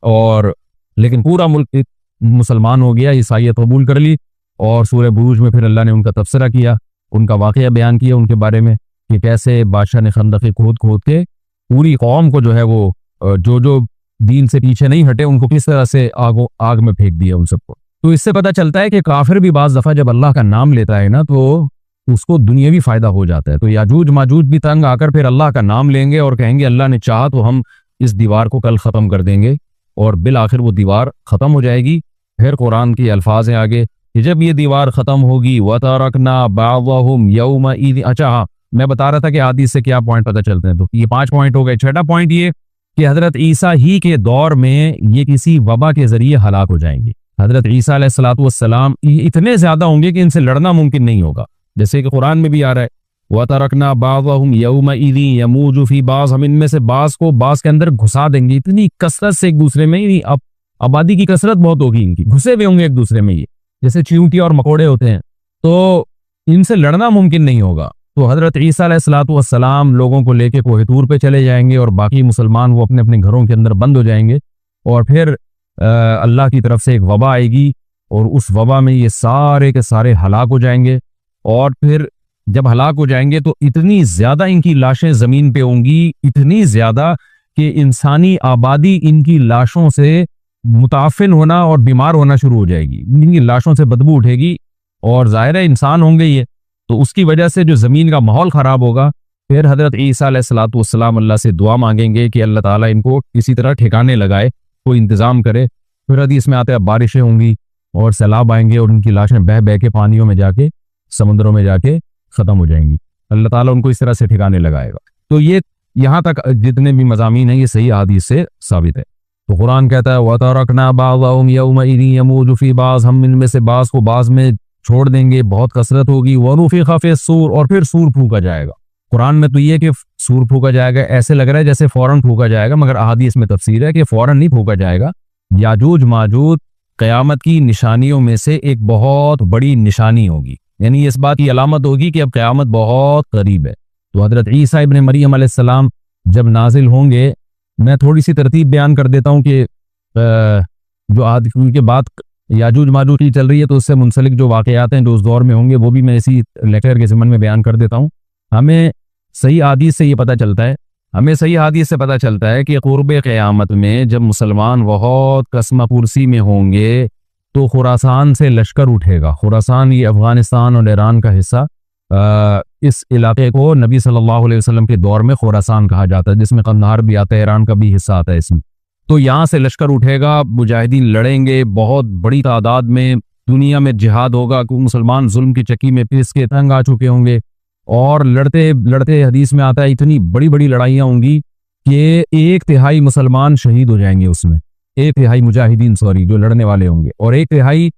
और लेकिन पूरा मुल्क मुसलमान हो गया, ईसाइयत कबूल कर ली। और सूरह बुरूज में फिर अल्लाह ने उनका तबसरा किया, उनका वाक़या बयान किया उनके बारे में कि कैसे बादशाह ने खंदक़ खोद खोद के पूरी कौम को जो है वो जो दीन से पीछे नहीं हटे उनको किस तरह से आग में फेंक दिया उन सबको। तो इससे पता चलता है कि काफिर भी बाज़ दफ़ा जब अल्लाह का नाम लेता है ना तो उसको दुनियावी फ़ायदा हो जाता है। तो याजूज माजूज भी तंग आकर फिर अल्लाह का नाम लेंगे और कहेंगे अल्लाह ने चाहा तो हम इस दीवार को कल ख़त्म कर देंगे, और बिल आखिर वो दीवार ख़त्म हो जाएगी। फिर कुरान के अल्फाज हैं आगे कि जब ये दीवार ख़त्म होगी वतरकना बाज़हुम यौमइज़। अच्छा हाँ, मैं बता रहा था कि हदीस से क्या पॉइंट पता चलते हैं, तो ये 5 पॉइंट हो गए। छठा पॉइंट ये कि हज़रत ईसा ही के दौर में ये किसी वबा के ज़रिए हलाक हो जाएंगे। हज़रत ईसा अलैहिस्सलातु वस्सलाम इतने ज़्यादा होंगे कि इनसे लड़ना मुमकिन नहीं होगा, जैसे कि कुरान में भी आ रहा है वतरकना बाज़हुम यौमइज़ यमूजु फी बाज़, हम इनमें से बाज़ को बाज़ के अंदर घुसा देंगे। इतनी कसरत से एक दूसरे में, अब आबादी की कसरत बहुत होगी इनकी, घुसे हुए होंगे एक दूसरे में, ये जैसे चींटी और मकोड़े होते हैं, तो इनसे लड़ना मुमकिन नहीं होगा। तो हज़रत ईसा अलैहिस्सलातु वस्सलाम लोगों को लेके कोहे तूर पे चले जाएंगे और बाकी मुसलमान वो अपने अपने घरों के अंदर बंद हो जाएंगे। और फिर अल्लाह की तरफ से एक वबा आएगी और उस वबा में ये सारे के सारे हलाक हो जाएंगे। और फिर जब हलाक हो जाएंगे तो इतनी ज़्यादा इनकी लाशें ज़मीन पे होंगी, इतनी ज़्यादा कि इंसानी आबादी इनकी लाशों से मुताफिन होना और बीमार होना शुरू हो जाएगी। इनकी लाशों से बदबू उठेगी और ज़ाहिर है इंसान होंगे ये, तो उसकी वजह से जो ज़मीन का माहौल ख़राब होगा। फिर हज़रत ईसा अलैहिस्सलातु वस्सलाम अल्लाह से दुआ मांगेंगे कि अल्लाह ताला इनको किसी तरह ठिकाने लगाए, कोई इंतज़ाम करे। फिर हदीस में आते हैं बारिशें होंगी और सैलाब आएंगे और उनकी लाशें बह बह के पानियों में जाके, समुद्रों में जाके ख़त्म हो जाएंगी। अल्लाह ताला उनको इस तरह से ठिकाने लगाएगा। तो ये यहाँ तक जितने भी मज़ामीन हैं ये सही हदीस से साबित है। तो कुरान कहता है वतरकना बाज़हुम यौमइज़ यमूजु फी बाज़, हम इनमें से बाज़ को बाज़ में छोड़ देंगे, बहुत कसरत होगी। वनुफिख़ फ़िस्सूर, और फिर सूर फूका जाएगा। कुरान में तो ये कि सूर फूका जाएगा, ऐसे लग रहा है जैसे फौरन फूका जाएगा, मगर अहादीस में तफसीर है कि फौरन नहीं फूका जाएगा। याजूज माजूज क़यामत की निशानियों में से एक बहुत बड़ी निशानी होगी, यानी इस बात की अलामत होगी कि अब क़यामत बहुत करीब है। तो हज़रत ईसा इब्न मरियम अलैहिस्सलाम जब नाजिल होंगे, मैं थोड़ी सी तरतीब बयान कर देता हूँ कि जो आज के बाद याजूज माजूज की चल रही है तो उससे मुंसलिक जो वाक़यात हैं जो उस दौर में होंगे वो भी मैं इसी लेक्चर के ज़मन में बयान कर देता हूँ। हमें सही हदीस से ये पता चलता है, कि क़ुर्ब क़यामत में जब मुसलमान बहुत कसमा पुरसी में होंगे तो खुरासान से लश्कर उठेगा। खुरासान ये अफ़गानिस्तान और ईरान का हिस्सा, इस इलाके को नबी सल्लल्लाहु अलैहि वसल्लम के दौर में खुरासान कहा जाता है, जिसमें कंधार भी आता है, ईरान का भी हिस्सा आता है इसमें। तो यहाँ से लश्कर उठेगा, मुजाहिदीन लड़ेंगे बहुत बड़ी तादाद में, दुनिया में जिहाद होगा क्योंकि मुसलमान जुल्म की चक्की में पिस के तंग आ चुके होंगे। और लड़ते लड़ते हदीस में आता है इतनी बड़ी बड़ी लड़ाइयाँ होंगी कि 1/3 मुसलमान शहीद हो जाएंगे उसमें, 1/3 मुजाहिदीन जो लड़ने वाले होंगे, और 1/3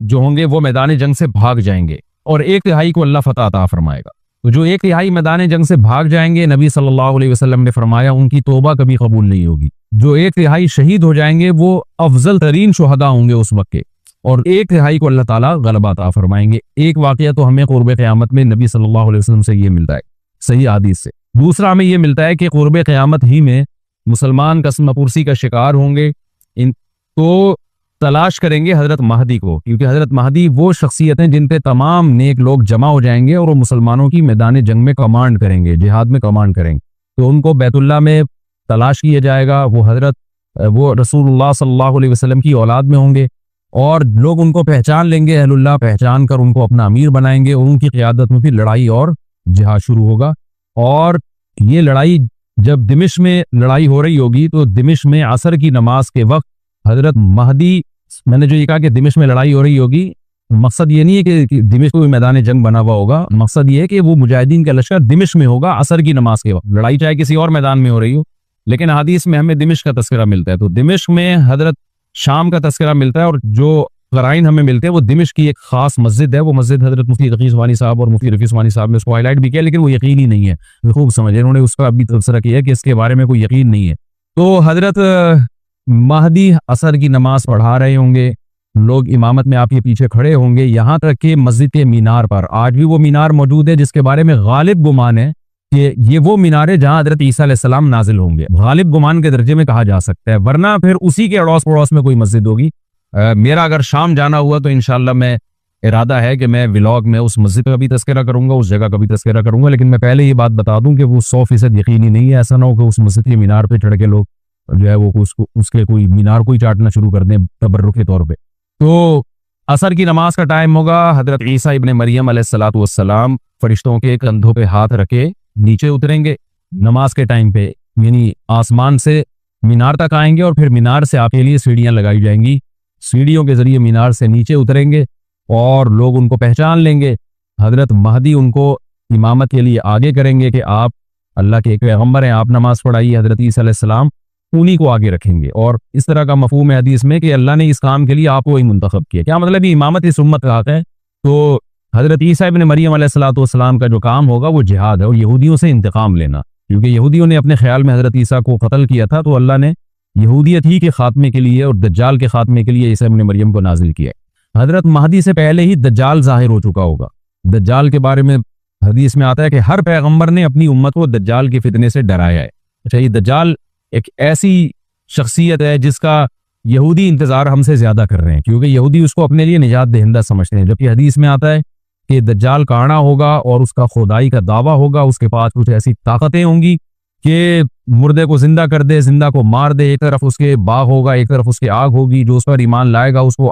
जो होंगे वो मैदान जंग से भाग जाएंगे, और 1/3 को अल्लाह फतह अता फरमाएगा। तो जो 1/3 मैदान जंग से भाग जाएंगे, नबी सल्लल्लाहु अलैहि वसल्लम ने फरमाया उनकी तौबा कभी कबूल नहीं होगी। जो 1/3 शहीद हो जाएंगे वो अफजल तरीन शुहदा होंगे उस वक्त के, और 1/3 को अल्लाह ताला गलबा अता फरमाएंगे। एक वाक़या तो हमें क़ुर्ब क़यामत में नबी सल्लल्लाहु अलैहि वसल्लम से ये मिलता है सही हदीस से। दूसरा हमें ये मिलता है कि क़ुर्ब क़यामत ही में मुसलमान कसम पुरसी का शिकार होंगे, तो तलाश करेंगे हज़रत महदी को, क्योंकि हज़रत महदी वो शख्सियत हैं जिन पे तमाम नेक लोग जमा हो जाएंगे और वो मुसलमानों की मैदान जंग में कमांड करेंगे, जिहाद में कमांड करेंगे। तो उनको बैतुल्लाह में तलाश किया जाएगा। वो रसूलुल्लाह सल्लल्लाहु अलैहि वसल्लम की औलाद में होंगे और लोग उनको पहचान लेंगे, अहलुल्लाह पहचान कर उनको अपना अमीर बनाएंगे और उनकी क़ियादत में फिर लड़ाई और जिहाद शुरू होगा। और ये लड़ाई जब दिमिश्क में लड़ाई हो रही होगी तो दिमिश्क में असर की नमाज के वक्त हज़रत महदी, मैंने जो ये कहा कि दिमिश्क में लड़ाई हो रही होगी, मकसद ये नहीं है कि दिमिश्क कोई मैदान जंग बना हुआ होगा, मकसद ये है कि वो मुजाहिदीन का लश्कर दिमिश्क में होगा असर की नमाज के वक्त। लड़ाई चाहे किसी और मैदान में हो रही हो, लेकिन हदीस में हमें दिमिश्क का तस्करा मिलता है। तो दिमिश्क में हज़रत शाम का तस्करा मिलता है, और जो क़राइन हमें मिलते हैं वो दिमिश्क की एक खास मस्जिद है। वो मस्जिद हज़रत मुफ्ती तकी उस्मानी साहब और मुफ्ती रफ़ी उस्मानी साहब ने उसको हाईलाइट भी किया, लेकिन वो यकीनी नहीं है, खूब समझे, उन्होंने उसका अभी तबसरा किया कि इसके बारे में कोई यकीन नहीं है। तो हज़रत महदी असर की नमाज पढ़ा रहे होंगे, लोग इमामत में आपके पीछे खड़े होंगे, यहाँ तक कि मस्जिद के मीनार पर आज भी वो मीनार मौजूद है जिसके बारे में गालिब गुमान है कि ये वो मीनार है जहाँ हजरत ईसा अलैहिस्सलाम नाजिल होंगे। गालिब गुमान के दर्जे में कहा जा सकता है, वरना फिर उसी के अड़ोस पड़ोस में कोई मस्जिद होगी। मेरा अगर शाम जाना हुआ तो इंशाल्लाह मैं इरादा है कि मैं व्लॉग में उस मस्जिद का भी तस्करा करूंगा, उस जगह का भी तस्करा करूंगा। लेकिन मैं पहले ये बात बता दूं कि वो 100% यकीनी नहीं है। ऐसा ना हो कि उस मस्जिद के मीनार पे चढ़ के लोग जो है वो उसके कोई मीनार को ही चाटना शुरू कर दें तबर्रुक के तौर पे। तो असर की नमाज का टाइम होगा। हजरत ईसा इब्ने मरियम अलैहिस्सलातु वस्सलाम फरिश्तों के कंधों पे हाथ रखे नीचे उतरेंगे नमाज के टाइम पे, यानी आसमान से मीनार तक आएंगे और फिर मीनार से आपके लिए सीढ़ियां लगाई जाएंगी। सीढ़ियों के जरिए मीनार से नीचे उतरेंगे और लोग उनको पहचान लेंगे। हजरत महदी उनको इमामत के लिए आगे करेंगे कि आप अल्लाह के एक पैगंबर हैं, आप नमाज पढ़ाइए। हजरत ईसा अलैहिस्सलाम उन्हीं को आगे रखेंगे। और इस तरह का मफहूम है हदीस में कि अल्लाह ने इस काम के लिए आपको ही मुंतखब किया। क्या मतलब ये इमामत इस उम्मत का हक है। तो हजरत ईसा इब्ने मरियम अलैहिस्सलातु वस्सलाम का जो काम होगा वो जिहाद है और यहूदियों से इंतकाम लेना, क्योंकि यहूदियों ने अपने ख्याल में हजरत ईसा को कत्ल किया था। तो अल्लाह ने यहूदियत ही के खात्मे के लिए और दज्जाल के खात्मे के लिए ईसा इब्ने मरियम को नाजिल किया। हजरत महदी से पहले ही दज्जाल जाहिर हो चुका होगा। दज्जाल के बारे में हदीस में आता है कि हर पैगंबर ने अपनी उम्मत को दज्जाल के फितने से डराया है। अच्छा, ये दज्जाल एक ऐसी शख्सियत है जिसका यहूदी इंतजार हमसे ज्यादा कर रहे हैं, क्योंकि यहूदी उसको अपने लिए निजात दहिंदा समझते हैं। जबकि हदीस में आता है कि दज्जाल काना होगा और उसका खुदाई का दावा होगा। उसके पास कुछ ऐसी ताकतें होंगी कि मुर्दे को जिंदा कर दे, जिंदा को मार दे। एक तरफ उसके बाग होगा, एक तरफ उसकी आग होगी। जो उस पर ईमान लाएगा उसको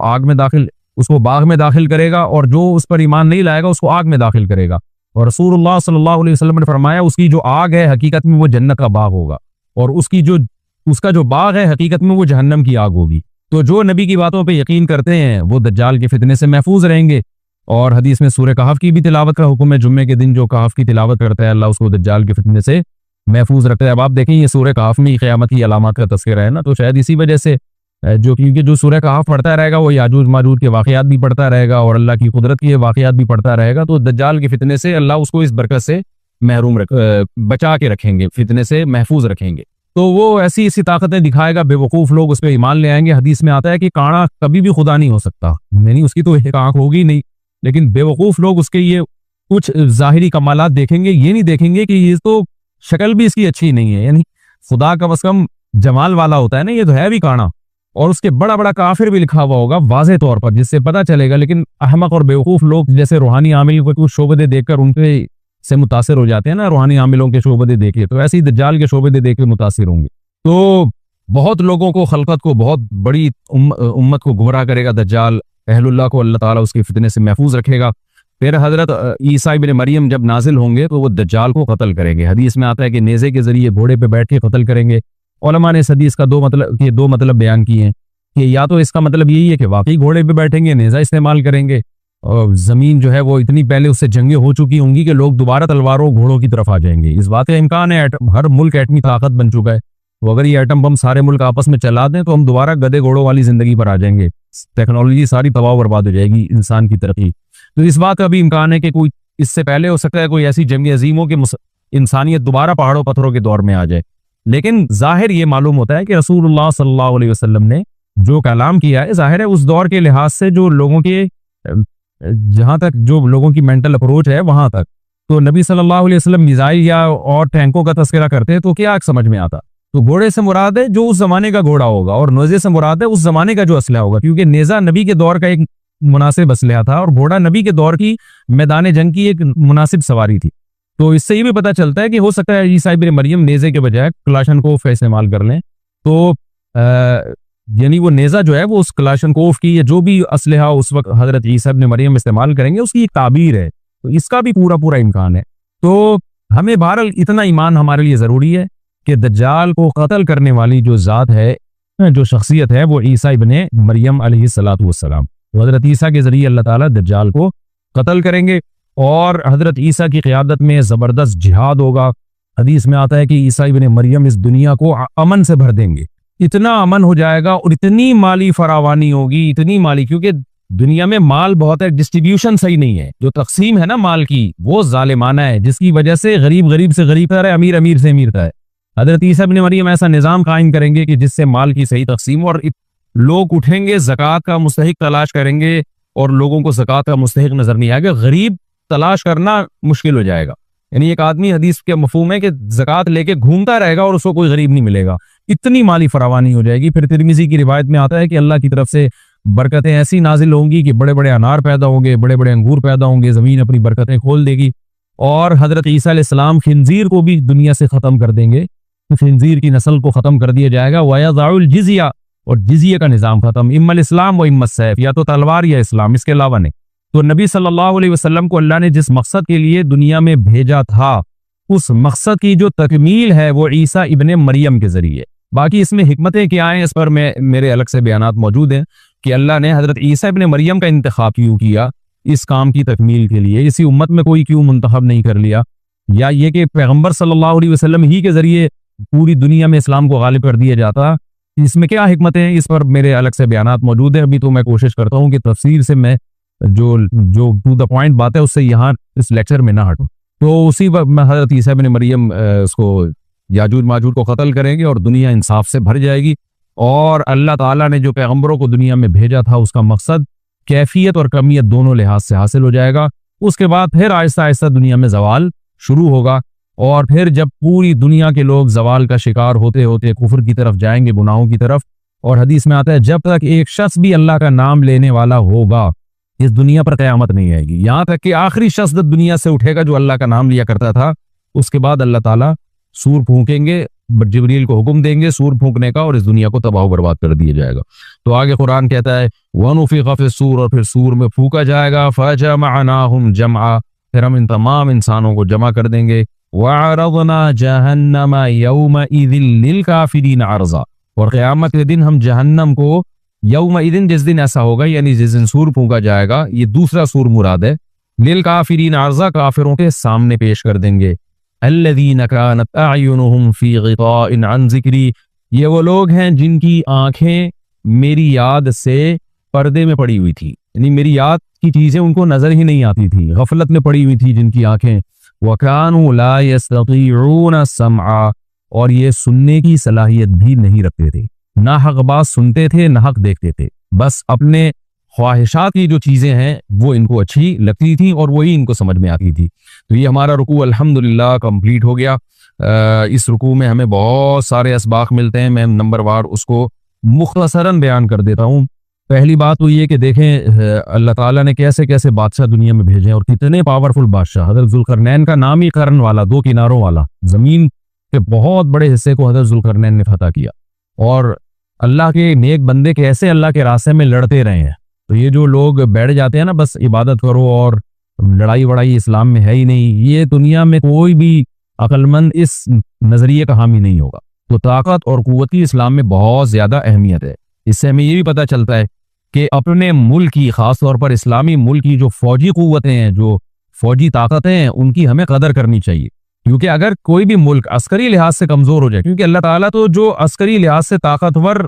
बाग में दाखिल करेगा, और जो उस पर ईमान नहीं लाएगा उसको आग में दाखिल करेगा। और रसूलुल्लाह सल्लल्लाहु अलैहि वसल्लम ने फरमाया उसकी जो आग है हकीकत में वो जन्नत का बाग होगा, और उसका जो बाग है हकीकत में वो जहन्नम की आग होगी। तो जो नबी की बातों पे यकीन करते हैं वो दज्जाल के फितने से महफूज रहेंगे। और हदीस में सूरह कहफ की भी तिलावत का हुक्म है। जुम्मे के दिन जो कहफ की तिलावत करता है अल्लाह उसको दज्जाल के फितने से महफूज रखता है। अब आप देखें ये सूरह कहफ में क़यामत की अलामत का तज़किरा है ना, तो शायद इसी वजह से क्योंकि जो सूरह कहफ पढ़ता रहेगा वो याजूज माजूज के वाक़यात भी पढ़ता रहेगा और अल्लाह की कुदरत के वाक़यात भी पढ़ता रहेगा। तो दज्जाल के फितने से अल्लाह उसको इस बरकत से बचा के रखेंगे, फितने से महफूज रखेंगे। तो वो ऐसी ताकतें दिखाएगा, बेवकूफ़ लोग उस पर ईमान ले आएंगे। हदीस में आता है कि काना कभी भी खुदा नहीं हो सकता, नहीं उसकी तो एक आंख होगी नहीं, लेकिन बेवकूफ़ लोग उसके ये कुछ ज़ाहिरी कमालात देखेंगे, ये नहीं देखेंगे कि ये तो शक्ल भी इसकी अच्छी नहीं है। यानी खुदा कम अज़ कम जमाल वाला होता है ना, ये तो है भी काना, और उसके बड़ा बड़ा काफिर भी लिखा हुआ होगा वाज़े तौर पर, जिससे पता चलेगा। लेकिन अहमक और बेवकूफ़ लोग जैसे रूहानी आमिल को कुछ शोबदे देखकर उनके से मुतासिर हो जाते हैं ना, रूहानी आमिलों के शोबदे देखे, तो ऐसे ही दज्जाल के शोबदे देख के मुतासिर होंगे। तो बहुत लोगों को, खलकत को, बहुत बड़ी उम्मत को गुमराह करेगा दज्जाल। अहलुल्लाह को अल्लाह ताला उसके फितने से महफूज रखेगा। फिर हजरत ईसा इब्ने मरियम जब नाजिल होंगे तो वो दज्जाल को कत्ल करेंगे। हदीस में आता है कि नेज़े के जरिए घोड़े पे बैठ के कत्ल करेंगे। उलमा ने इस हदीस का दो मतलब बयान किए हैं कि या तो इसका मतलब यही है कि वाकई घोड़े पे बैठेंगे, नेज़ा इस्तेमाल करेंगे, और ज़मीन जो है वो इतनी पहले उससे जंगें हो चुकी होंगी कि लोग दोबारा तलवारों घोड़ों की तरफ आ जाएंगे। इस बात का इम्कान है, हर मुल्क एटमी ताकत बन चुका है, तो अगर ये एटम बम सारे मुल्क आपस में चला दें तो हम दोबारा गधे घोड़ों वाली जिंदगी पर आ जाएंगे। टेक्नोलॉजी सारी तबाह बर्बाद हो जाएगी, इंसान की तरक्की। तो इस बात का भी इम्कान है कि कोई इससे पहले हो सकता है कोई ऐसी जंग अजीम हो कि इंसानियत दोबारा पहाड़ों पत्थरों के दौर में आ जाए। लेकिन जाहिर ये मालूम होता है कि रसूलुल्लाह सल्लल्लाहु अलैहि वसल्लम ने जो कलाम किया है, जाहिर है उस दौर के लिहाज से जो लोगों के जहां तक जो लोगों की मेंटल अप्रोच है वहां तक, तो नबी सल्लल्लाहु अलैहि वसल्लम मिसाइल या और टैंकों का तस्करा करते हैं तो क्या समझ में आता। तो घोड़े से मुराद है जो उस जमाने का घोड़ा होगा, और नेज़े से मुराद है उस जमाने का जो असलहा होगा, क्योंकि नेज़ा नबी के दौर का एक मुनासिब असलहा था और घोड़ा नबी के दौर की मैदान जंग की एक मुनासिब सवारी थी। तो इससे ये भी पता चलता है कि हो सकता है ईसा इब्ने मरियम नेज़े के बजाय क्लाशनकोफ का इस्तेमाल कर लें। तो यानी वो नेज़ा जो है वो उस क्लाशनकोफ की या जो भी असलहा उस वक्त हजरत ईसा इब्ने मरियम इस्तेमाल करेंगे उसकी एक ताबीर है, तो इसका भी पूरा इम्कान है। तो हमें बहरहाल इतना ईमान हमारे लिए ज़रूरी है कि दज्जाल को कत्ल करने वाली जो ज़ात है, जो शख्सियत है, वो ईसा इब्ने मरियम अलैहिस्सलातु वस्सलाम, तो हजरत ईसा के जरिए अल्लाह ताला दज्जाल को कत्ल करेंगे और हजरत ईसा की क़यादत में ज़बरदस्त जिहाद होगा। हदीस में आता है कि ईसा इब्ने मरियम इस दुनिया को अमन से भर देंगे, इतना अमन हो जाएगा और इतनी माली फरावानी होगी, इतनी माली, क्योंकि दुनिया में माल बहुत है, डिस्ट्रीब्यूशन सही नहीं है, जो तकसीम है ना माल की वो जालिमाना है, जिसकी वजह से गरीब गरीब से गरीब है, अमीर अमीर से अमीर है। हजरत ईसा इब्ने मरियम ऐसा निज़ाम कायम करेंगे कि जिससे माल की सही तकसीम और लोग उठेंगे, ज़कात का मुस्तहिक तलाश करेंगे और लोगों को ज़कात का मुस्तहिक नजर नहीं आएगा। गरीब तलाश करना मुश्किल हो जाएगा। यानी एक आदमी, हदीस के मफहूम है कि ज़कात लेके घूमता रहेगा और उसको कोई गरीब नहीं मिलेगा, इतनी माली फरावानी हो जाएगी। फिर तिरमिज़ी की रिवायत में आता है कि अल्लाह की तरफ से बरकतें ऐसी नाजिल होंगी कि बड़े बड़े अनार पैदा होंगे, बड़े बड़े अंगूर पैदा होंगे, ज़मीन अपनी बरकतें खोल देगी। और हज़रत ईसा अलैहिस्सलाम खिंजीर को भी दुनिया से ख़त्म कर देंगे, तो खिंजीर की नस्ल को ख़त्म कर दिया जाएगा। वयज़उल जिज़िया, और जिज़िया का निज़ाम ख़त्म। इम्मल इस्लाम व इम्मत सैफ, या तो तलवार या इस्लाम, इसके अलावा नहीं। तो नबी सल्लल्लाहु अलैहि वसल्लम को अल्लाह ने जिस मकसद के लिए दुनिया में भेजा था, उस मकसद की जो तकमील है वो ईसा इब्ने मरियम के जरिए। बाकी इसमें हिकमतें क्या हैं, इस पर मेरे अलग से बयानात मौजूद हैं कि अल्लाह ने हजरत ईसा इब्ने मरियम का इंतखाब क्यों किया इस काम की तकमील के लिए, इसी उम्मत में कोई क्यों मुंतखब नहीं कर लिया, या ये कि पैगंबर सल्लल्लाहु अलैहि वसल्लम ही के जरिए पूरी दुनिया में इस्लाम को गालिब कर दिया जाता, इसमें क्या हिकमतें हैं, इस पर मेरे अलग से बयानात मौजूद हैं। अभी तो मैं कोशिश करता हूँ कि तफसीर से मैं जो जो टू द पॉइंट बात है उससे यहाँ इस लेक्चर में ना हटूं। तो उसी वक्त में हजरत ईसा इब्ने मरियम उसको याजूज माजूज को कत्ल करेंगे और दुनिया इंसाफ से भर जाएगी। और अल्लाह ताला ने जो पैगंबरों को दुनिया में भेजा था उसका मकसद कैफियत और कमियत दोनों लिहाज से हासिल हो जाएगा। उसके बाद फिर आहिस्ता आहिस्ता दुनिया में जवाल शुरू होगा, और फिर जब पूरी दुनिया के लोग जवाल का शिकार होते होते कुफर की तरफ जाएंगे, गुनाहों की तरफ। और हदीस में आता है जब तक एक शख्स भी अल्लाह का नाम लेने वाला होगा इस दुनिया पर क़यामत नहीं आएगी, यहाँ तक कि आखिरी शख्स दुनिया से उठेगा जो अल्लाह का नाम लिया करता था। उसके बाद अल्लाह ताला सूर फूंकेंगे, जिब्रील को हुक्म देंगे सूर फूंकने का, और इस दुनिया को तबाह बर्बाद कर दिया जाएगा। तो आगे कुरान कहता है वनुफिख़ फ़िस्सूर, और फिर सूर में फूका जाएगा। फ़जमअनाहुम जमआ, फिर हम इन तमाम इंसानों को जमा कर देंगे। वअरज़ना जहन्नम यौमइज़िन लिलकाफ़िरीन अर्ज़ा, और क़यामत के दिन हम जहन्नम को यौमइज़िन, जिस दिन ऐसा होगा यानी जिस दिन सूर फूंका जाएगा, ये दूसरा सूर मुराद है, लिलकाफ़िरीन अर्ज़ा, काफिरों के सामने पेश कर देंगे। अल्लज़ीन कानत अयुनुहुम फ़ी ग़िताइन अन ज़िक्री, ये वो लोग हैं जिनकी आंखें मेरी याद से पर्दे में पड़ी हुई थी, यानी मेरी याद की चीजें उनको नजर ही नहीं आती थी, गफलत में पड़ी हुई थी जिनकी आंखें। वकानु ला यस्ततीऊन समआ, और ये सुनने की सलाहियत भी नहीं रखते थे, ना हक बात सुनते थे ना हक देखते थे, बस अपने ख्वाहिशात की जो चीज़ें हैं वो इनको अच्छी लगती थी और वही इनको समझ में आती थी। तो ये हमारा रुकू अल्हम्दुलिल्लाह कंप्लीट हो गया। इस रुकू में हमें बहुत सारे असबाक मिलते हैं, मैं नंबरवार उसको मुख्तसरन बयान कर देता हूँ। पहली बात तो ये कि देखें अल्लाह ताला ने कैसे कैसे बादशाह दुनिया में भेजे और कितने पावरफुल बादशाह। हज़रत ज़ुल्करनैन का नाम ही करन वाला, दो किनारों वाला, ज़मीन के बहुत बड़े हिस्से को हज़रत ज़ुल्करनैन ने फतह किया, और अल्लाह के नेक बंदे कैसे अल्लाह के रास्ते में लड़ते रहे हैं। तो ये जो लोग बैठ जाते हैं ना बस इबादत करो और लड़ाई वड़ाई इस्लाम में है ही नहीं, ये दुनिया में कोई भी अक्लमंद इस नज़रिए का हामी नहीं होगा। तो ताकत और क़ुव्वत की इस्लाम में बहुत ज़्यादा अहमियत है। इससे हमें ये भी पता चलता है कि अपने मुल्क की, ख़ास तौर पर इस्लामी मुल्क की जो फौजी क़ुव्वतें हैं, जो फौजी ताकतें हैं, उनकी हमें कदर करनी चाहिए। क्योंकि अगर कोई भी मुल्क अस्करी लिहाज से कमज़ोर हो जाए, क्योंकि अल्लाह ताला तो जो अस्करी लिहाज से ताकतवर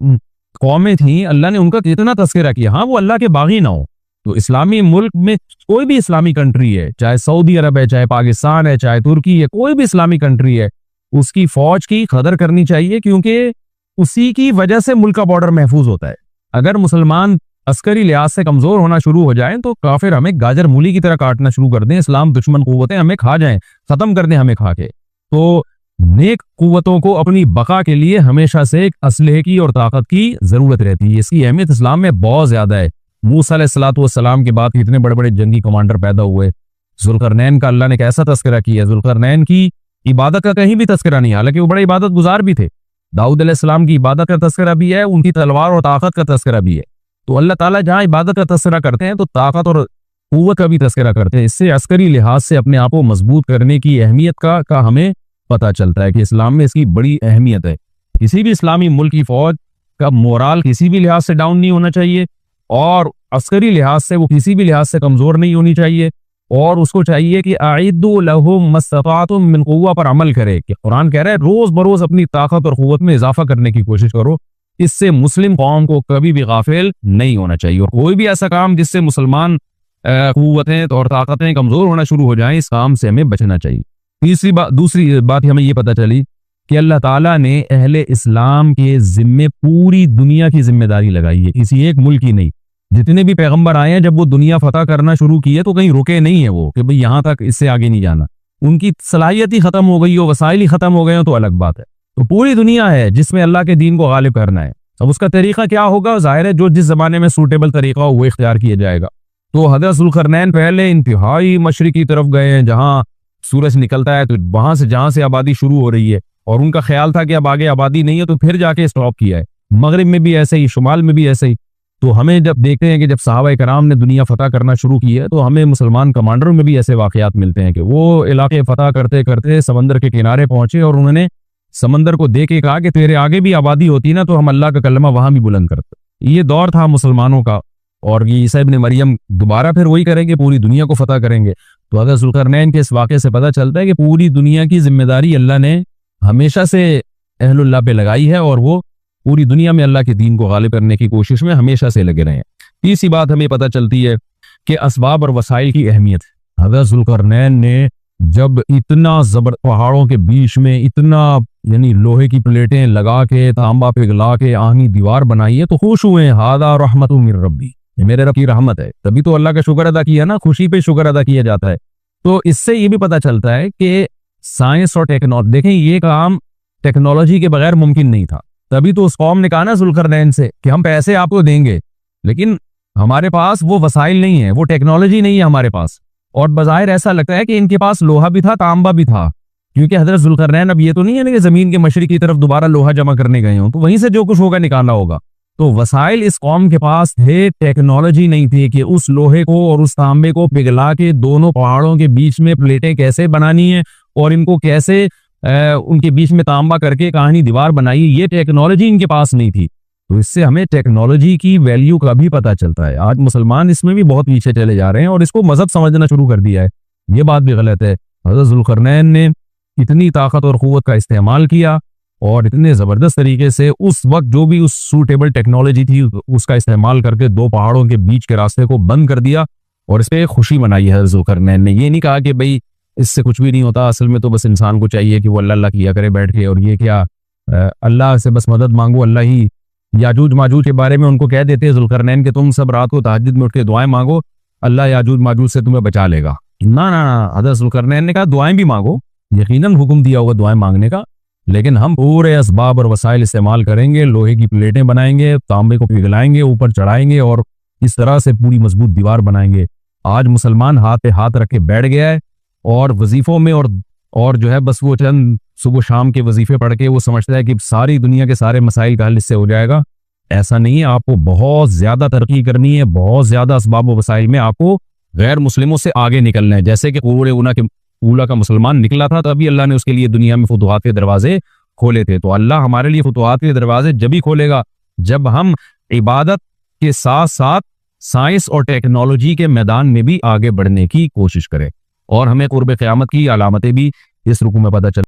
कौमें थी अल्लाह ने उनका कितना तस्करा किया, हाँ वो अल्लाह के बागी ना हो। तो इस्लामी मुल्क में कोई भी इस्लामी कंट्री है, चाहे सऊदी अरब है, चाहे पाकिस्तान है, चाहे तुर्की है, कोई भी इस्लामी कंट्री है, उसकी फौज की कदर करनी चाहिए, क्योंकि उसी की वजह से मुल्क का बॉर्डर महफूज होता है। अगर मुसलमान अस्करी लिहाज से कमजोर होना शुरू हो जाए तो काफिर हमें गाजर मूली की तरह काटना शुरू कर दें, इस्लाम दुश्मन कुव्वतें हमें खा जाएं, खत्म कर दें हमें खा के। तो नेक कुव्वतों को अपनी बका के लिए हमेशा से एक असलहे की और ताकत की जरूरत रहती है। इसकी अहमियत इस्लाम में बहुत ज्यादा है। मूसा अलैहिस्सलातु वस्सलाम के बाद इतने बड़े बड़े जंगी कमांडर पैदा हुए। जुल्करनैन का अल्लाह ने कैसा तस्करा किया, जुल्करनैन की इबादत का कहीं भी तस्करा नहीं, हालांकि वो बड़े इबादत गुजार भी थे। दाऊद अलैहिस्सलाम की इबादत का तस्करा भी है, उनकी तलवार और ताकत का तस्करा भी है। तो अल्लाह ताला जहाँ इबादत का तस्करा करते हैं तो ताकत और कुव्वत का भी तस्करा करते हैं। इससे अस्करी लिहाज से अपने आप को मजबूत करने की अहमियत का हमें पता चलता है कि इस्लाम में इसकी बड़ी अहमियत है। किसी भी इस्लामी मुल्क की फौज का मोराल किसी भी लिहाज से डाउन नहीं होना चाहिए, और अस्करी लिहाज से वो किसी भी लिहाज से कमजोर नहीं होनी चाहिए, और उसको चाहिए कि आइद्दू लहुम मस्ततातुम मिन कुव्वा पर अमल करे। कि कुरान कह रहा है रोज बरोज अपनी ताकत और कुव्वत में इजाफा करने की कोशिश करो। इससे मुस्लिम कौम को कभी भी गाफिल नहीं होना चाहिए, और कोई भी ऐसा काम जिससे मुसलमान कुव्वतें और ताकतें कमजोर होना शुरू हो जाएं, इस काम से हमें बचना चाहिए। दूसरी बात हमें ये पता चली कि अल्लाह ताला ने अहले इस्लाम के जिम्मे पूरी दुनिया की जिम्मेदारी लगाई है, किसी एक मुल्क की नहीं। जितने भी पैगंबर आए हैं, जब वो दुनिया फतह करना शुरू की है तो कहीं रुके नहीं है वो कि भाई यहाँ तक, इससे आगे नहीं जाना। उनकी सलाहियत ही खत्म हो गई हो, वसाइल ही खत्म हो गए हो तो अलग बात है। तो पूरी दुनिया है जिसमें अल्लाह के दीन को गालिब करना है। अब उसका तरीका क्या होगा, जाहिर है जो जिस जमाने में सूटेबल तरीका हो वो इख्तियार किया जाएगा। तो हज़रत ज़ुल्करनैन पहले इंतहाई मशरिक की तरफ गए हैं, जहाँ सूरज निकलता है, तो वहां से जहां से आबादी शुरू हो रही है, और उनका ख्याल था कि अब आगे आबादी नहीं है, तो फिर जाके स्टॉप किया है। मगरिब में भी ऐसे ही, शुमाल में भी ऐसे ही। तो हमें जब देखते हैं कि जब सहाबा कराम ने दुनिया फतह करना शुरू की है, तो हमें मुसलमान कमांडरों में भी ऐसे वाकयात मिलते हैं कि वो इलाके फतह करते करते समंदर के किनारे पहुंचे और उन्होंने समंदर को देख के कहा कि तेरे आगे भी आबादी होती ना तो हम अल्लाह का कलमा वहां भी बुलंद करते। ये दौर था मुसलमानों का, और ये ईसा इब्न मरियम दोबारा फिर वही करेंगे, पूरी दुनिया को फतह करेंगे। तो हज़रत ज़ुल्करनैन के इस वाक़े से पता चलता है कि पूरी दुनिया की जिम्मेदारी अल्लाह ने हमेशा से अहलुल्लाह पे लगाई है, और वो पूरी दुनिया में अल्लाह के दीन को गालिब करने की कोशिश में हमेशा से लगे रहे हैं। तीसरी बात हमें पता चलती है कि असबाब और वसाइल की अहमियत। हज़रत ज़ुल्करनैन ने जब इतना जबर पहाड़ों के बीच में इतना यानी लोहे की प्लेटें लगा के, तांबा पिघला के आहनी दीवार बनाई है, तो खुश हुए, हादा रहमतुम मिर रब्बी, मेरे रब की रहमत है। तभी तो अल्लाह का शुक्र अदा किया ना, खुशी पे शुक्र अदा किया जाता है। तो इससे ये भी पता चलता है कि साइंस और टेक्नोलॉजी, देखें ये काम टेक्नोलॉजी के बगैर मुमकिन नहीं था। तभी तो उस कौम ने कहा ना ज़ुल्करनैन से कि हम पैसे आपको देंगे, लेकिन हमारे पास वो वसाइल नहीं है, वो टेक्नोलॉजी नहीं है हमारे पास। और बज़ाहिर ऐसा लगता है कि इनके पास लोहा भी था, तांबा भी था, क्योंकि हज़रत ज़ुल्करनैन अब ये तो नहीं है ना कि जमीन के मशरिक की तरफ दोबारा लोहा जमा करने गए हों, तो वहीं से जो कुछ होगा निकाला होगा। तो वसाइल इस कौम के पास थे, टेक्नोलॉजी नहीं थी कि उस लोहे को और उस तांबे को पिघला के दोनों पहाड़ों के बीच में प्लेटें कैसे बनानी है और इनको कैसे उनके बीच में तांबा करके कहानी दीवार बनाई, ये टेक्नोलॉजी इनके पास नहीं थी। तो इससे हमें टेक्नोलॉजी की वैल्यू का भी पता चलता है। आज मुसलमान इसमें भी बहुत पीछे चले जा रहे हैं और इसको मजहब समझना शुरू कर दिया है, ये बात भी गलत है। हज़रत ज़ुल्करनैन ने इतनी ताकत और क़ुव्वत का इस्तेमाल किया और इतने ज़बरदस्त तरीके से उस वक्त जो भी उस सूटेबल टेक्नोलॉजी थी उसका इस्तेमाल करके दो पहाड़ों के बीच के रास्ते को बंद कर दिया, और इस पर खुशी मनाई है ज़ुल्करनैन ने। ये नहीं कहा कि भाई इससे कुछ भी नहीं होता, असल में तो बस इंसान को चाहिए कि वो अल्लाह अल्लाह किया करे बैठ के, और ये क्या अल्लाह से बस मदद मांगो, अल्लाह ही। याजूज माजूज के बारे में उनको कह देते हैं ज़ुल्करनैन के तुम सब रात को तहज्जुद में उठ के दुआएं मांगो, अल्लाह याजूज माजूज से तुम्हें बचा लेगा। ना ना ना, हज़रत ज़ुल्करनैन ने कहा दुआएं भी मांगो, यकीनन हुक्म दिया होगा दुआएं मांगने का, लेकिन हम पूरे असबाब और वसाइल इस्तेमाल करेंगे, लोहे की प्लेटें बनाएंगे, तांबे को पिघलाएंगे, ऊपर चढ़ाएंगे और इस तरह से पूरी मजबूत दीवार बनाएंगे। आज मुसलमान हाथ पे हाथ रख के बैठ गया है और वजीफों में और जो है बस वो चंद सुबह शाम के वजीफे पढ़ के वो समझता है कि सारी दुनिया के सारे मसाइल का हल इससे हो जाएगा। ऐसा नहीं है, आपको बहुत ज्यादा तरक्की करनी है, बहुत ज्यादा असबाब व वसाइल में आपको गैर मुस्लिमों से आगे निकलना है। जैसे कि ऊला का मुसलमान निकला था तभी अल्लाह ने उसके लिए दुनिया में फुतुहात के दरवाजे खोले थे। तो अल्लाह हमारे लिए फुतुहात के दरवाजे जब ही खोलेगा जब हम इबादत के साथ साथ साइंस और टेक्नोलॉजी के मैदान में भी आगे बढ़ने की कोशिश करें। और हमें कुर्ब क़यामत की अलामतें भी इस रुकू में पता चल